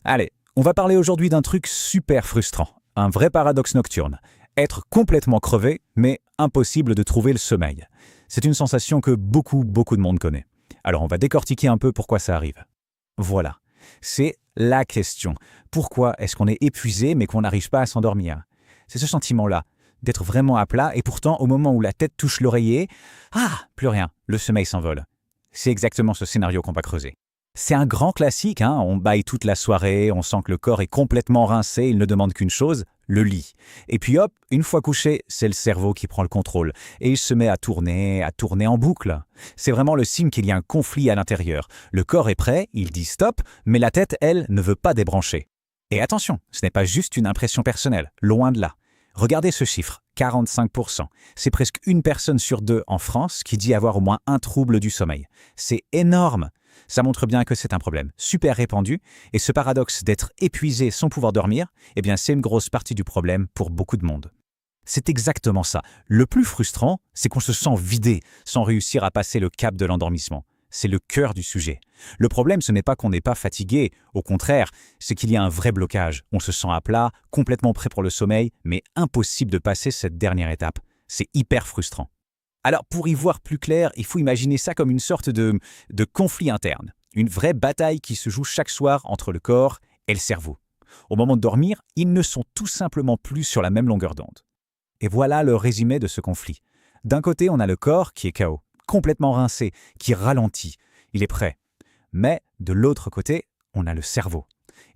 Allez, on va parler aujourd'hui d'un truc super frustrant, un vrai paradoxe nocturne. Être complètement crevé, mais impossible de trouver le sommeil. C'est une sensation que beaucoup de monde connaît. Alors on va décortiquer un peu pourquoi ça arrive. Voilà, c'est la question. Pourquoi est-ce qu'on est épuisé mais qu'on n'arrive pas à s'endormir? C'est ce sentiment-là, d'être vraiment à plat et pourtant au moment où la tête touche l'oreiller, plus rien, le sommeil s'envole. C'est exactement ce scénario qu'on va creuser. C'est un grand classique, on bâille toute la soirée, on sent que le corps est complètement rincé, il ne demande qu'une chose, le lit. Et puis hop, une fois couché, c'est le cerveau qui prend le contrôle. Et il se met à tourner en boucle. C'est vraiment le signe qu'il y a un conflit à l'intérieur. Le corps est prêt, il dit stop, mais la tête, elle, ne veut pas débrancher. Et attention, ce n'est pas juste une impression personnelle, loin de là. Regardez ce chiffre, 45%. C'est presque une personne sur deux en France qui dit avoir au moins un trouble du sommeil. C'est énorme. Ça montre bien que c'est un problème super répandu et ce paradoxe d'être épuisé sans pouvoir dormir, c'est une grosse partie du problème pour beaucoup de monde. C'est exactement ça. Le plus frustrant, c'est qu'on se sent vidé sans réussir à passer le cap de l'endormissement. C'est le cœur du sujet. Le problème, ce n'est pas qu'on n'est pas fatigué, au contraire, c'est qu'il y a un vrai blocage. On se sent à plat, complètement prêt pour le sommeil, mais impossible de passer cette dernière étape. C'est hyper frustrant. Alors, pour y voir plus clair, il faut imaginer ça comme une sorte de conflit interne. Une vraie bataille qui se joue chaque soir entre le corps et le cerveau. Au moment de dormir, ils ne sont tout simplement plus sur la même longueur d'onde. Et voilà le résumé de ce conflit. D'un côté, on a le corps qui est KO, complètement rincé, qui ralentit. Il est prêt. Mais de l'autre côté, on a le cerveau.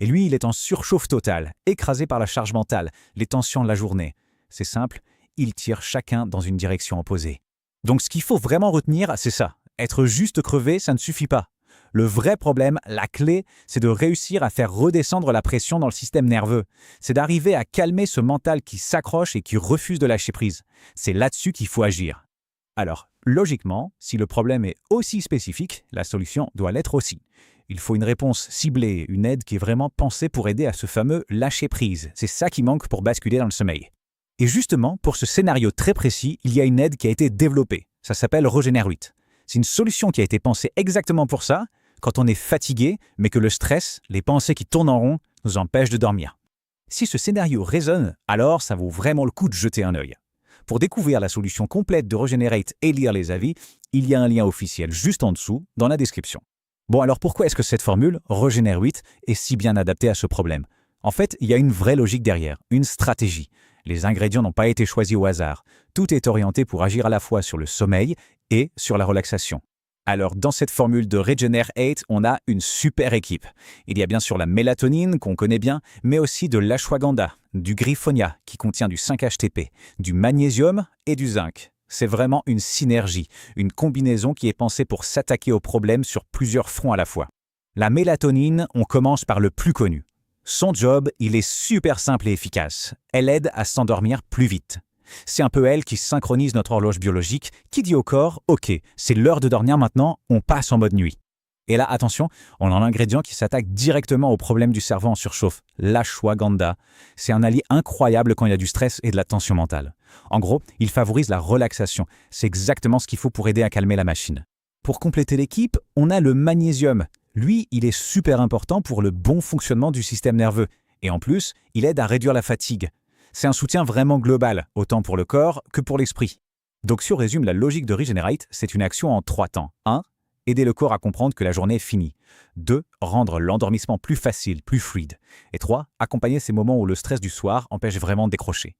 Et lui, il est en surchauffe totale, écrasé par la charge mentale, les tensions de la journée. C'est simple, ils tirent chacun dans une direction opposée. Donc ce qu'il faut vraiment retenir, c'est ça. Être juste crevé, ça ne suffit pas. Le vrai problème, la clé, c'est de réussir à faire redescendre la pression dans le système nerveux. C'est d'arriver à calmer ce mental qui s'accroche et qui refuse de lâcher prise. C'est là-dessus qu'il faut agir. Alors, logiquement, si le problème est aussi spécifique, la solution doit l'être aussi. Il faut une réponse ciblée, une aide qui est vraiment pensée pour aider à ce fameux lâcher prise. C'est ça qui manque pour basculer dans le sommeil. Et justement, pour ce scénario très précis, il y a une aide qui a été développée. Ça s'appelle Regener 8. C'est une solution qui a été pensée exactement pour ça, quand on est fatigué, mais que le stress, les pensées qui tournent en rond, nous empêchent de dormir. Si ce scénario résonne, alors ça vaut vraiment le coup de jeter un œil. Pour découvrir la solution complète de Regenerate et lire les avis, il y a un lien officiel juste en dessous, dans la description. Bon, alors pourquoi est-ce que cette formule, Regener 8, est si bien adaptée à ce problème? En fait, il y a une vraie logique derrière, une stratégie. Les ingrédients n'ont pas été choisis au hasard. Tout est orienté pour agir à la fois sur le sommeil et sur la relaxation. Alors, dans cette formule de Regener8, on a une super équipe. Il y a bien sûr la mélatonine, qu'on connaît bien, mais aussi de l'ashwagandha, du griffonia, qui contient du 5-HTP, du magnésium et du zinc. C'est vraiment une synergie, une combinaison qui est pensée pour s'attaquer aux problèmes sur plusieurs fronts à la fois. La mélatonine, on commence par le plus connu. Son job, il est super simple et efficace. Elle aide à s'endormir plus vite. C'est un peu elle qui synchronise notre horloge biologique, qui dit au corps « Ok, c'est l'heure de dormir maintenant, on passe en mode nuit ». Et là, attention, on a un ingrédient qui s'attaque directement au problème du cerveau en surchauffe, l'ashwagandha. C'est un allié incroyable quand il y a du stress et de la tension mentale. En gros, il favorise la relaxation. C'est exactement ce qu'il faut pour aider à calmer la machine. Pour compléter l'équipe, on a le magnésium. Lui, il est super important pour le bon fonctionnement du système nerveux. Et en plus, il aide à réduire la fatigue. C'est un soutien vraiment global, autant pour le corps que pour l'esprit. Donc si on résume la logique de Regenerate, c'est une action en 3 temps. 1. Aider le corps à comprendre que la journée est finie. 2. Rendre l'endormissement plus facile, plus fluide. Et 3. Accompagner ces moments où le stress du soir empêche vraiment de décrocher.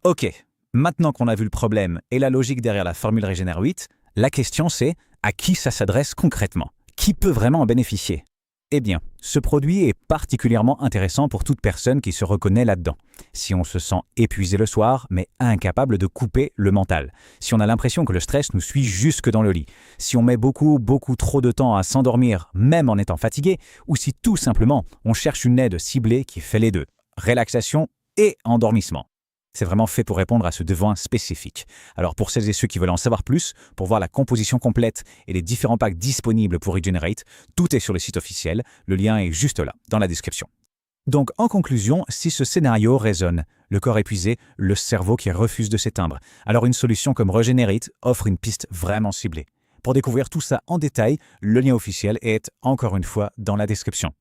Ok, maintenant qu'on a vu le problème et la logique derrière la formule Regener8, la question c'est à qui ça s'adresse concrètement? Qui peut vraiment en bénéficier? Eh bien, ce produit est particulièrement intéressant pour toute personne qui se reconnaît là-dedans. Si on se sent épuisé le soir, mais incapable de couper le mental. Si on a l'impression que le stress nous suit jusque dans le lit. Si on met beaucoup trop de temps à s'endormir, même en étant fatigué. Ou si tout simplement, on cherche une aide ciblée qui fait les deux. Relaxation et endormissement. C'est vraiment fait pour répondre à ce besoin spécifique. Alors pour celles et ceux qui veulent en savoir plus, pour voir la composition complète et les différents packs disponibles pour Regenerate, tout est sur le site officiel, le lien est juste là, dans la description. Donc en conclusion, si ce scénario résonne, le corps épuisé, le cerveau qui refuse de s'éteindre, alors une solution comme Regenerate offre une piste vraiment ciblée. Pour découvrir tout ça en détail, le lien officiel est encore une fois dans la description.